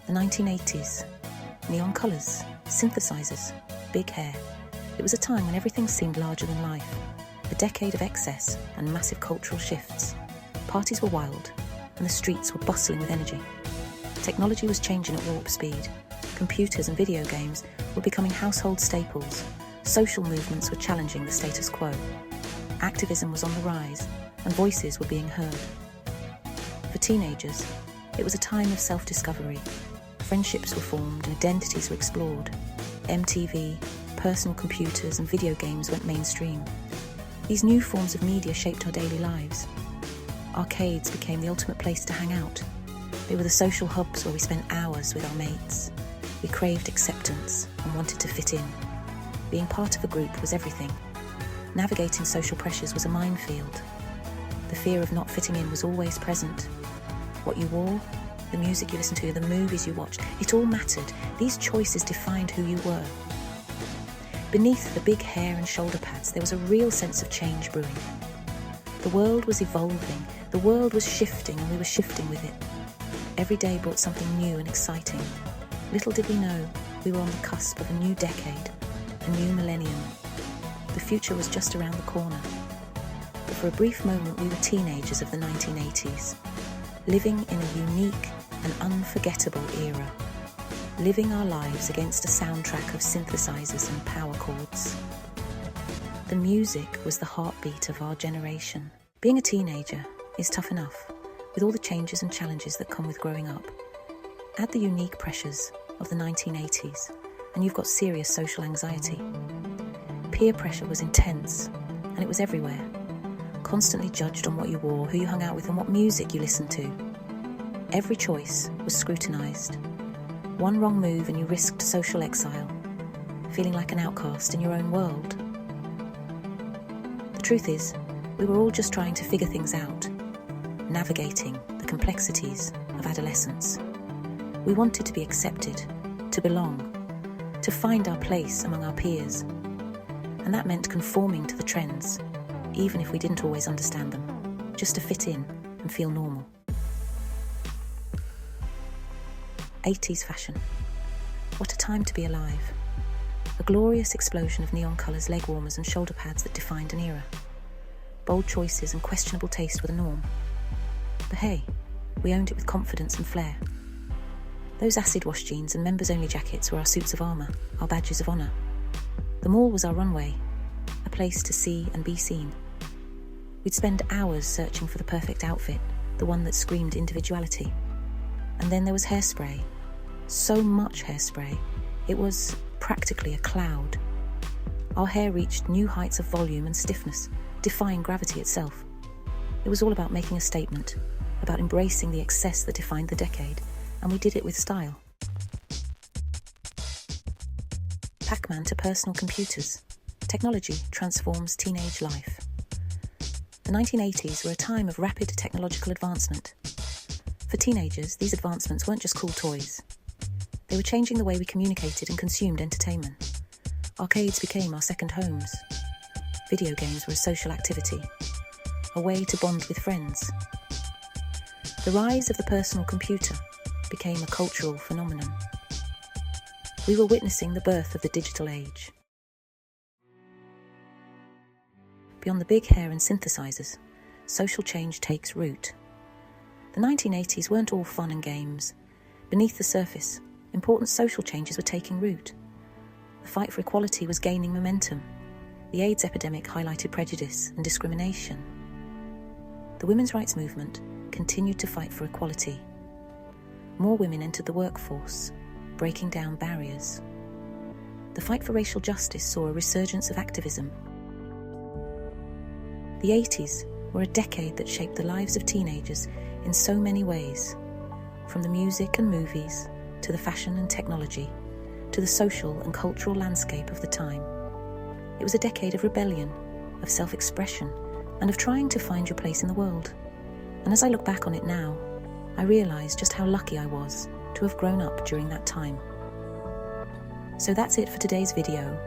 The 1980s. Neon colours, synthesizers, big hair. It was a time when everything seemed larger than life. A decade of excess and massive cultural shifts. Parties were wild, and the streets were bustling with energy. Technology was changing at warp speed. Computers and video games were becoming household staples. Social movements were challenging the status quo. Activism was on the rise, and voices were being heard. For teenagers, it was a time of self-discovery. Friendships were formed and identities were explored. MTV, personal computers and video games went mainstream. These new forms of media shaped our daily lives. Arcades became the ultimate place to hang out. They were the social hubs where we spent hours with our mates. We craved acceptance and wanted to fit in. Being part of a group was everything. Navigating social pressures was a minefield. The fear of not fitting in was always present. What you wore, the music you listened to, the movies you watched, it all mattered. These choices defined who you were. Beneath the big hair and shoulder pads, there was a real sense of change brewing. The world was evolving, the world was shifting, and we were shifting with it. Every day brought something new and exciting. Little did we know, we were on the cusp of a new decade, a new millennium. The future was just around the corner. But for a brief moment, we were teenagers of the 1980s, living in a unique and unforgettable era, living our lives against a soundtrack of synthesizers and power chords. The music was the heartbeat of our generation. Being a teenager is tough enough, with all the changes and challenges that come with growing up. Add the unique pressures of the 1980s, and you've got serious social anxiety. Peer pressure was intense, and it was everywhere. Constantly judged on what you wore, who you hung out with, and what music you listened to. Every choice was scrutinised. One wrong move and you risked social exile, feeling like an outcast in your own world. The truth is, we were all just trying to figure things out, navigating the complexities of adolescence. We wanted to be accepted, to belong, to find our place among our peers. And that meant conforming to the trends, even if we didn't always understand them, just to fit in and feel normal. 80s fashion. What a time to be alive. A glorious explosion of neon colours, leg warmers and shoulder pads that defined an era. Bold choices and questionable taste were the norm. But hey, we owned it with confidence and flair. Those acid wash jeans and members-only jackets were our suits of armour, our badges of honour. The mall was our runway, a place to see and be seen. We'd spend hours searching for the perfect outfit, the one that screamed individuality. And then there was hairspray. So much hairspray, it was practically a cloud. Our hair reached new heights of volume and stiffness, defying gravity itself. It was all about making a statement, about embracing the excess that defined the decade, and we did it with style. Pac-Man to personal computers. Technology transforms teenage life. The 1980s were a time of rapid technological advancement. For teenagers, these advancements weren't just cool toys. They were changing the way we communicated and consumed entertainment. Arcades became our second homes. Video games were a social activity, a way to bond with friends. The rise of the personal computer became a cultural phenomenon. We were witnessing the birth of the digital age. Beyond the big hair and synthesizers, social change takes root. The 1980s weren't all fun and games. Beneath the surface, important social changes were taking root. The fight for equality was gaining momentum. The AIDS epidemic highlighted prejudice and discrimination. The women's rights movement continued to fight for equality. More women entered the workforce, breaking down barriers. The fight for racial justice saw a resurgence of activism. The 80s were a decade that shaped the lives of teenagers in so many ways, from the music and movies, to the fashion and technology, to the social and cultural landscape of the time. It was a decade of rebellion, of self-expression, and of trying to find your place in the world. And as I look back on it now, I realise just how lucky I was to have grown up during that time. So that's it for today's video.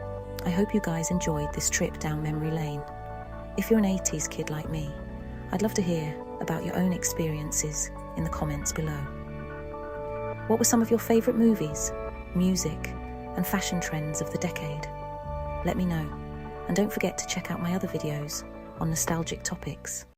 I hope you guys enjoyed this trip down memory lane. If you're an 80s kid like me, I'd love to hear about your own experiences in the comments below. What were some of your favourite movies, music, and fashion trends of the decade? Let me know, and don't forget to check out my other videos on nostalgic topics.